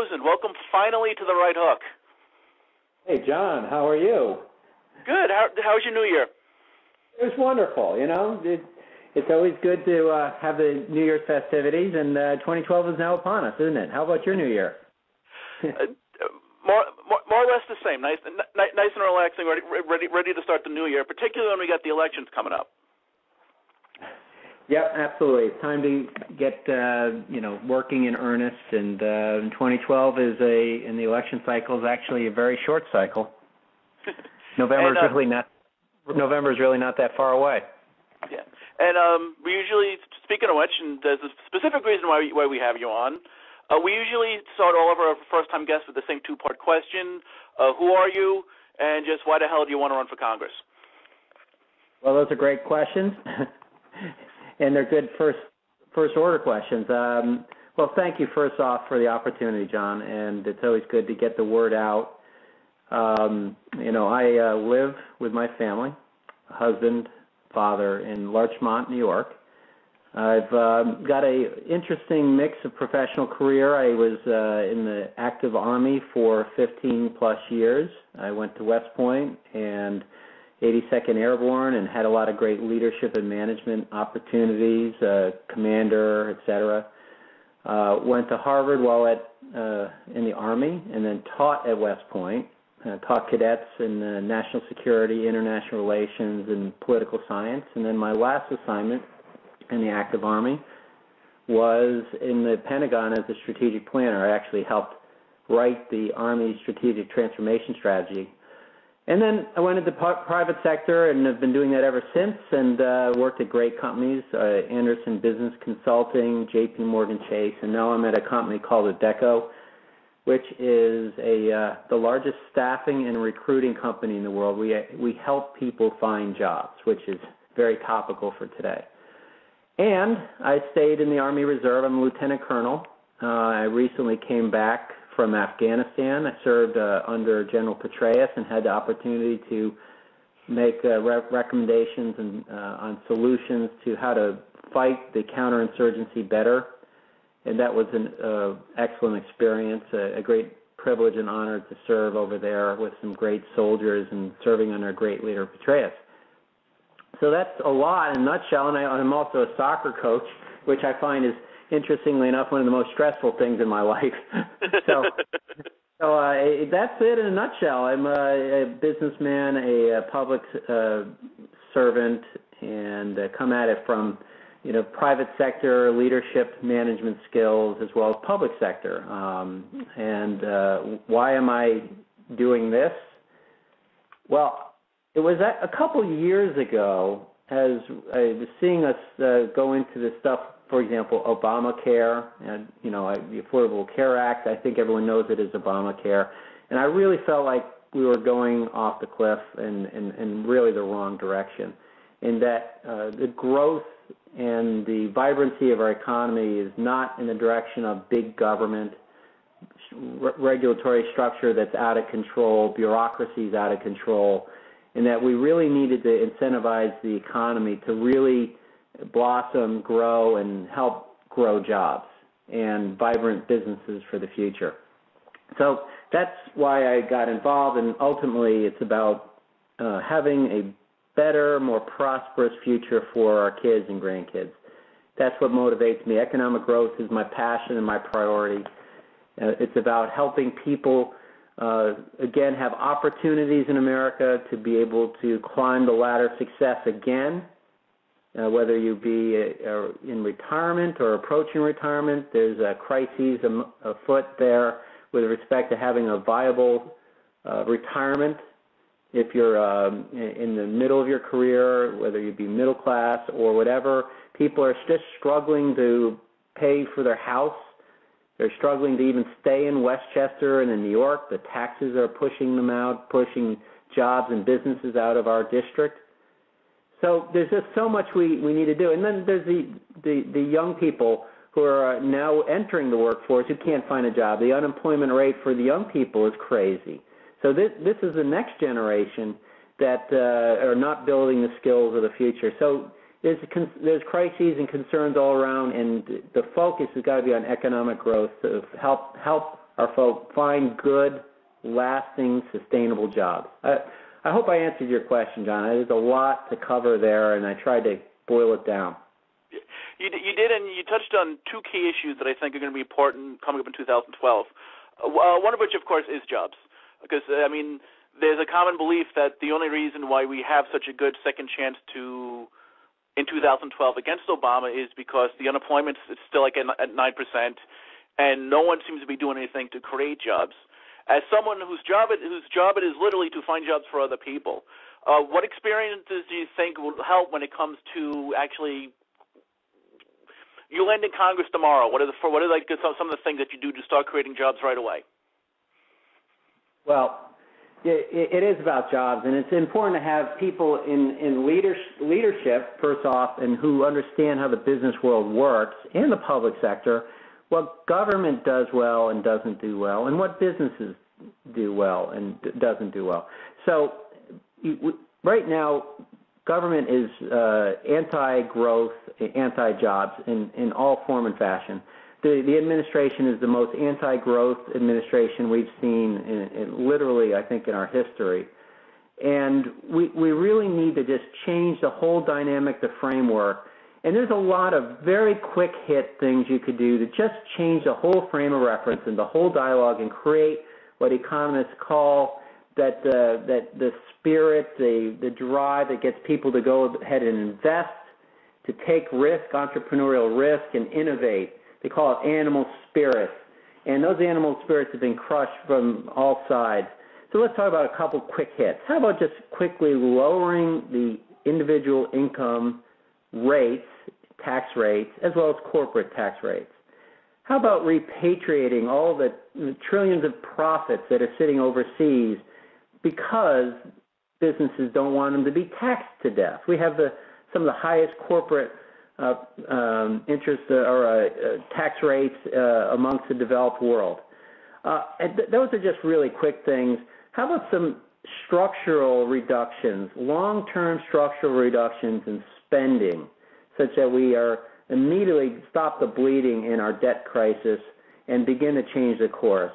Rosen. Welcome finally to the Right Hook. Hey, John, how are you? Good. How was your New Year? It was wonderful. It's always good to have the New Year's festivities, and 2012 is now upon us, isn't it? How about your New Year? More or less the same. Nice and relaxing. Ready to start the new year, particularly when we got the elections coming up. Yep, absolutely. It's time to get working in earnest, and 2012 is in the election cycle is actually a very short cycle. November is really not that far away. Yeah, and we usually, speaking of which, and there's a specific reason why we have you on. We usually start all of our first-time guests with the same two-part question: who are you, and just why the hell do you want to run for Congress? Well, those are great questions. And they're good first-order questions. Well, thank you, first off, for the opportunity, John, and it's always good to get the word out. I live with my family, husband, father, in Larchmont, New York. I've got an interesting mix of professional career. I was in the active Army for 15-plus years. I went to West Point and 82nd Airborne and had a lot of great leadership and management opportunities, commander, etc. Went to Harvard while in the Army and then taught at West Point. Taught cadets in national security, international relations, and political science. And then my last assignment in the active Army was in the Pentagon as a strategic planner. I actually helped write the Army Strategic Transformation Strategy. And then I went into the private sector and have been doing that ever since, and worked at great companies, Anderson Business Consulting, J.P. Morgan Chase, and now I'm at a company called Adecco, which is the largest staffing and recruiting company in the world. We help people find jobs, which is very topical for today. And I stayed in the Army Reserve. I'm a lieutenant colonel. I recently came back from Afghanistan. I served under General Petraeus and had the opportunity to make recommendations on solutions to how to fight the counterinsurgency better. And that was an excellent experience, a great privilege and honor to serve over there with some great soldiers and serving under a great leader, Petraeus. So that's a lot in a nutshell, and I'm also a soccer coach, which I find is, interestingly enough, one of the most stressful things in my life. So that's it in a nutshell. I'm a businessman, a public servant, and come at it from private sector leadership management skills as well as public sector. Why am I doing this? Well, it was a couple years ago, as I was seeing us go into this stuff, for example, Obamacare, and the Affordable Care Act. I think everyone knows it as Obamacare, and I really felt like we were going off the cliff and really the wrong direction. In that the growth and the vibrancy of our economy is not in the direction of big government, regulatory structure that's out of control, bureaucracies out of control, and that we really needed to incentivize the economy to really blossom, grow, and help grow jobs and vibrant businesses for the future. So that's why I got involved, and ultimately it's about having a better, more prosperous future for our kids and grandkids. That's what motivates me. Economic growth is my passion and my priority. It's about helping people again, have opportunities in America to be able to climb the ladder of success again, whether you be in retirement or approaching retirement. There's a crisis afoot there with respect to having a viable retirement. If you're in the middle of your career, whether you be middle class or whatever, people are just struggling to pay for their house. They're struggling to even stay in Westchester and in New York. The taxes are pushing them out, pushing jobs and businesses out of our district. So there's just so much we need to do. And then there's the young people who are now entering the workforce who can't find a job. The unemployment rate for the young people is crazy. So this is the next generation that are not building the skills of the future. So there's crises and concerns all around, and the focus has got to be on economic growth to help are find good, lasting, sustainable jobs. I hope I answered your question, John. There's a lot to cover there, and I tried to boil it down. You did, and you touched on two key issues that I think are going to be important coming up in 2012. One of which, of course, is jobs. Because, there's a common belief that the only reason why we have such a good second chance in 2012 against Obama is because the unemployment is still like at 9%, and no one seems to be doing anything to create jobs. As someone whose job it is literally to find jobs for other people, what experiences do you think will help when it comes to actually? You land in Congress tomorrow. What are some of the things that you do to start creating jobs right away? Well, it is about jobs, and it's important to have people in leadership, first off, and who understand how the business world works and the public sector, what government does well and doesn't do well, and what businesses do well and doesn't do well. So right now, government is anti-growth, anti-jobs in all form and fashion. The administration is the most anti-growth administration we've seen in literally, I think, in our history. And we really need to just change the whole dynamic, the framework. And there's a lot of very quick hit things you could do to just change the whole frame of reference and the whole dialogue and create what economists call that the spirit, the drive that gets people to go ahead and invest, to take risk, entrepreneurial risk, and innovate. They call it animal spirits. And those animal spirits have been crushed from all sides. So let's talk about a couple quick hits. How about just quickly lowering the individual income rates, tax rates, as well as corporate tax rates? How about repatriating all the trillions of profits that are sitting overseas because businesses don't want them to be taxed to death? We have some of the highest corporate interest or tax rates amongst the developed world. Those are just really quick things. How about some structural reductions, long-term structural reductions in spending, such that we are immediately stop the bleeding in our debt crisis and begin to change the course?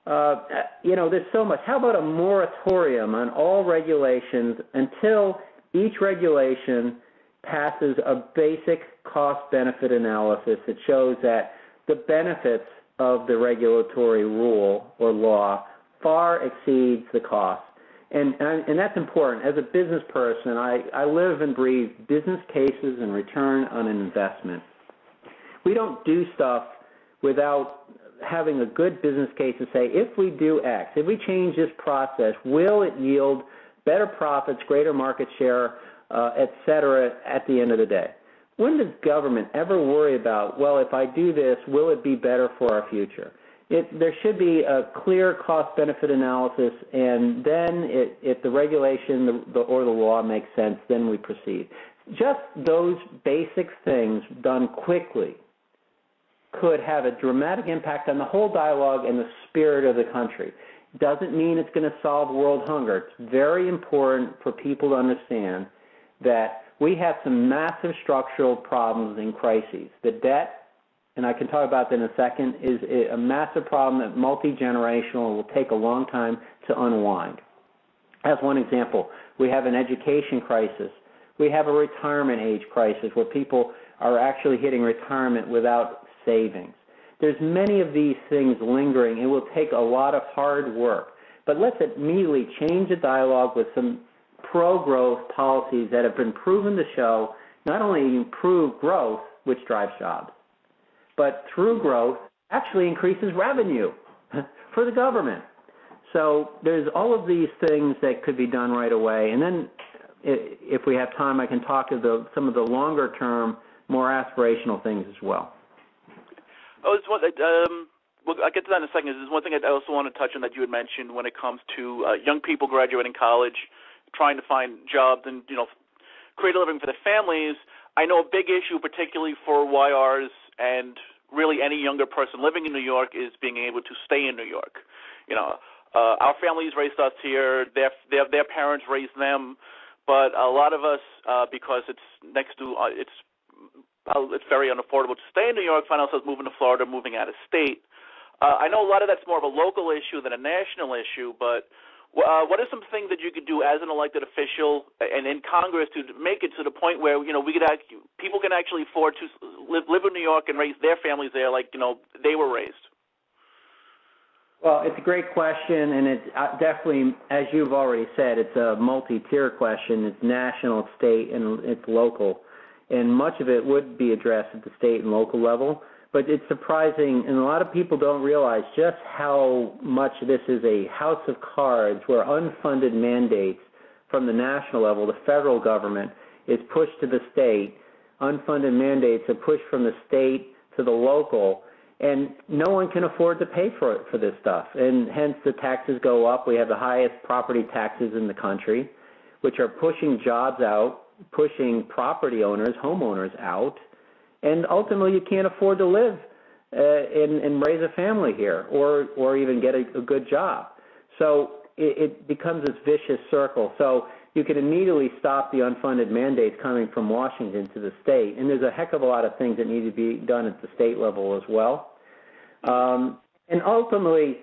There's so much. How about a moratorium on all regulations until each regulation passes a basic cost-benefit analysis that shows that the benefits of the regulatory rule or law far exceeds the cost. And that's important. As a business person, I live and breathe business cases and return on an investment. We don't do stuff without having a good business case to say, if we do X, if we change this process, will it yield better profits, greater market share, et cetera, at the end of the day? When does government ever worry about, well, if I do this, will it be better for our future? There should be a clear cost-benefit analysis, and then if the regulation or the law makes sense, then we proceed. Just those basic things done quickly could have a dramatic impact on the whole dialogue and the spirit of the country. Doesn't mean it's going to solve world hunger. It's very important for people to understand that we have some massive structural problems and crises. The debt, and I can talk about that in a second, is a massive problem that multi-generational will take a long time to unwind. As one example, we have an education crisis. We have a retirement age crisis where people are actually hitting retirement without savings. There's many of these things lingering. It will take a lot of hard work. But let's immediately change the dialogue with some pro-growth policies that have been proven to show not only improve growth, which drives jobs, but through growth actually increases revenue for the government. So there's all of these things that could be done right away. And then if we have time, I can talk to some of the longer-term, more aspirational things as well. I'll get to that in a second. There's one thing I also want to touch on that you had mentioned when it comes to young people graduating college, trying to find jobs and, create a living for their families. I know a big issue, particularly for YRs and really any younger person living in New York, is being able to stay in New York. Our families raised us here. Their parents raised them. But a lot of us, because it's very unaffordable to stay in New York, find ourselves moving to Florida, moving out of state. I know a lot of that's more of a local issue than a national issue, but what are some things that you could do as an elected official and in Congress to make it to the point where people can actually afford to live in New York and raise their families there, like they were raised? Well, it's a great question, and it's definitely, as you've already said, it's a multi-tier question. It's national, it's state, and it's local, and much of it would be addressed at the state and local level. But it's surprising, and a lot of people don't realize just how much this is a house of cards where unfunded mandates from the national level, the federal government, is pushed to the state. Unfunded mandates are pushed from the state to the local, and no one can afford to pay for this stuff. And hence the taxes go up. We have the highest property taxes in the country, which are pushing jobs out, pushing property owners, homeowners out. And ultimately, you can't afford to live and raise a family here or even get a good job. So it becomes this vicious circle. So you can immediately stop the unfunded mandates coming from Washington to the state. And there's a heck of a lot of things that need to be done at the state level as well. And ultimately,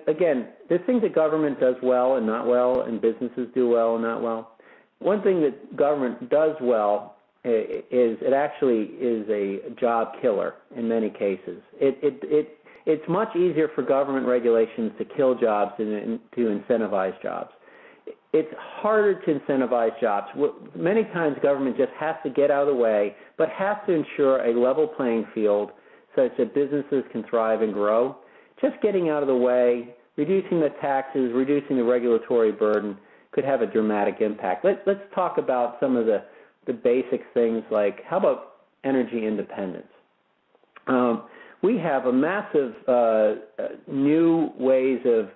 again, there's things that government does well and not well, and businesses do well and not well. One thing that government does well is it actually is a job killer in many cases. It's much easier for government regulations to kill jobs than to incentivize jobs. It's harder to incentivize jobs. Many times government just has to get out of the way, but has to ensure a level playing field such that businesses can thrive and grow. Just getting out of the way, reducing the taxes, reducing the regulatory burden could have a dramatic impact. Let's talk about some of the basic things, like how about energy independence? We have a massive new ways of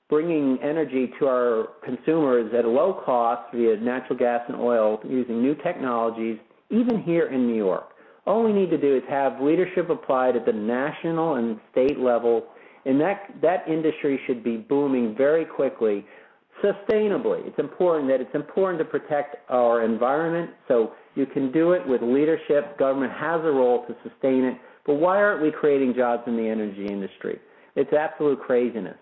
bringing energy to our consumers at a low cost via natural gas and oil using new technologies, even here in New York. All we need to do is have leadership applied at the national and state level, and that industry should be booming very quickly. Sustainably, it's important to protect our environment, so you can do it with leadership. Government has a role to sustain it, but why aren't we creating jobs in the energy industry? It's absolute craziness.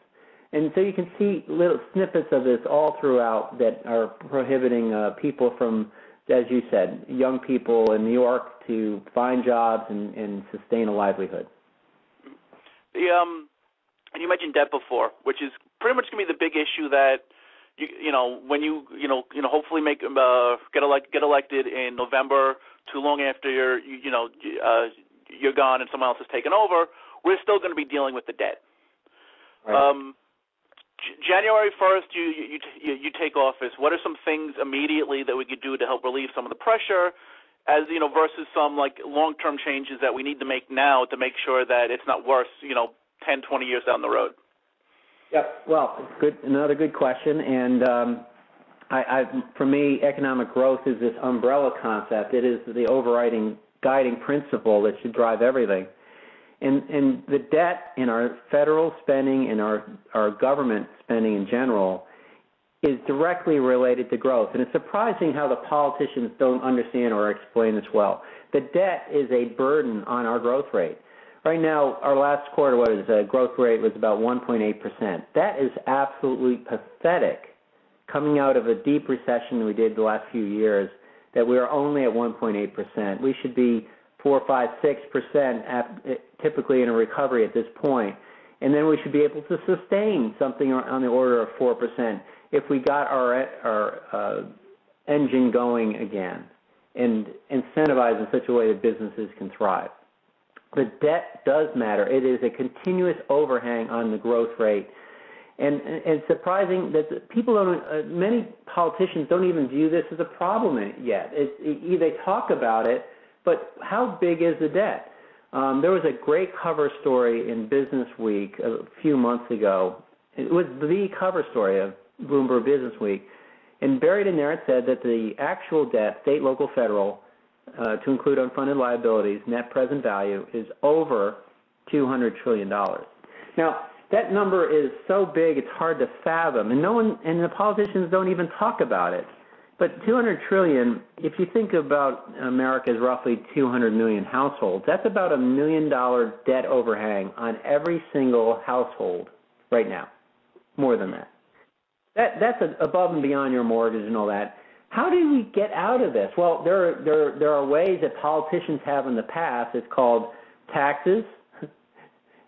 And so you can see little snippets of this all throughout that are prohibiting people from, as you said, young people in New York to find jobs and sustain a livelihood. And you mentioned debt before, which is pretty much going to be the big issue that when you hopefully get elected in November, too long after you're gone and someone else has taken over, we're still going to be dealing with the debt. Right. January 1st, you take office. What are some things immediately that we could do to help relieve some of the pressure, versus some long-term changes that we need to make now to make sure that it's not worse, 10, 20 years down the road? Yep. Well, another good question. And for me, economic growth is this umbrella concept. It is the overriding guiding principle that should drive everything. And the debt in our federal spending and our government spending in general is directly related to growth. And it's surprising how the politicians don't understand or explain this well. The debt is a burden on our growth rate. Right now, our last quarter growth rate was about 1.8%. That is absolutely pathetic, coming out of a deep recession we did the last few years, that we are only at 1.8%. We should be 4, 5, 6% typically in a recovery at this point. And then we should be able to sustain something on the order of 4% if we got our engine going again and incentivize in such a way that businesses can thrive. The debt does matter. It is a continuous overhang on the growth rate. And it's surprising that many politicians don't even view this as a problem yet. They talk about it, but how big is the debt? There was a great cover story in Business Week a few months ago. It was the cover story of Bloomberg Business Week. And buried in there it said that the actual debt, state, local, federal, to include unfunded liabilities, net present value, is over $200 trillion. Now, that number is so big it's hard to fathom, and the politicians don't even talk about it. But 200 trillion, if you think about America's roughly 200 million households, that's about $1 million debt overhang on every single household right now, more than that. That's above and beyond your mortgage and all that. How do we get out of this? Well, there are ways that politicians have in the past. It's called taxes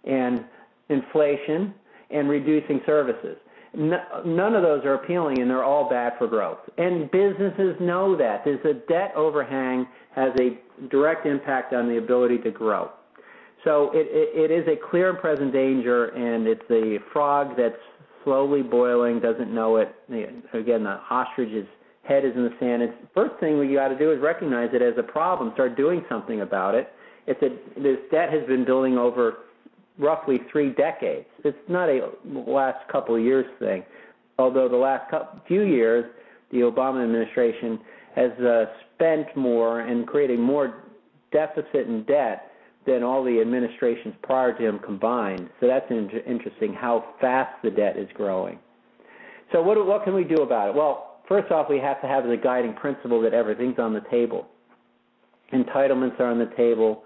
and inflation and reducing services. None of those are appealing, and they're all bad for growth. And businesses know that. There's a debt overhang has a direct impact on the ability to grow. So it is a clear and present danger, and it's a frog that's slowly boiling, doesn't know it. Again, the ostrich's head is in the sand. It's, first thing we got to do is recognize it as a problem, start doing something about it. This debt has been building over roughly 3 decades. It's not a last couple of years thing, although the last few years, the Obama administration has spent more and created more deficit and debt than all the administrations prior to him combined. So that's interesting how fast the debt is growing. So what can we do about it? Well, first off, we have to have the guiding principle that everything's on the table. Entitlements are on the table.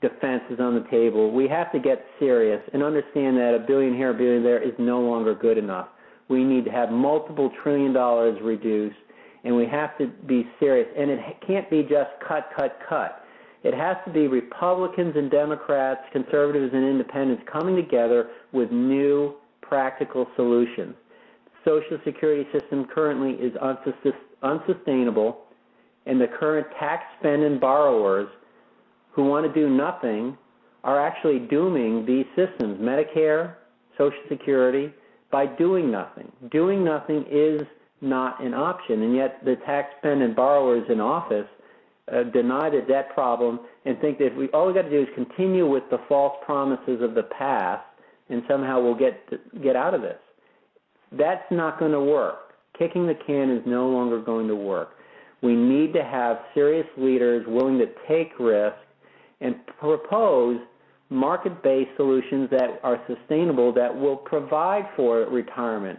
Defense is on the table. We have to get serious and understand that $1 billion here, $1 billion there is no longer good enough. We need to have multiple $1 trillion reduced, and we have to be serious. And it can't be just cut, cut, cut. It has to be Republicans and Democrats, conservatives and independents coming together with new practical solutions. The Social Security system currently is unsustainable, and the current tax spending borrowers who want to do nothing are actually dooming these systems, Medicare, Social Security, by doing nothing. Doing nothing is not an option, and yet the tax spending borrowers in office deny the debt problem and think that all we got to do is continue with the false promises of the past and somehow we'll get out of this. That's not going to work. Kicking the can is no longer going to work. We need to have serious leaders willing to take risks and propose market-based solutions that are sustainable, that will provide for retirement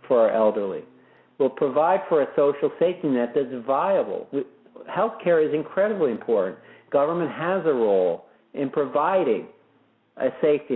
for our elderly, will provide for a social safety net that's viable. Healthcare is incredibly important. Government has a role in providing a safety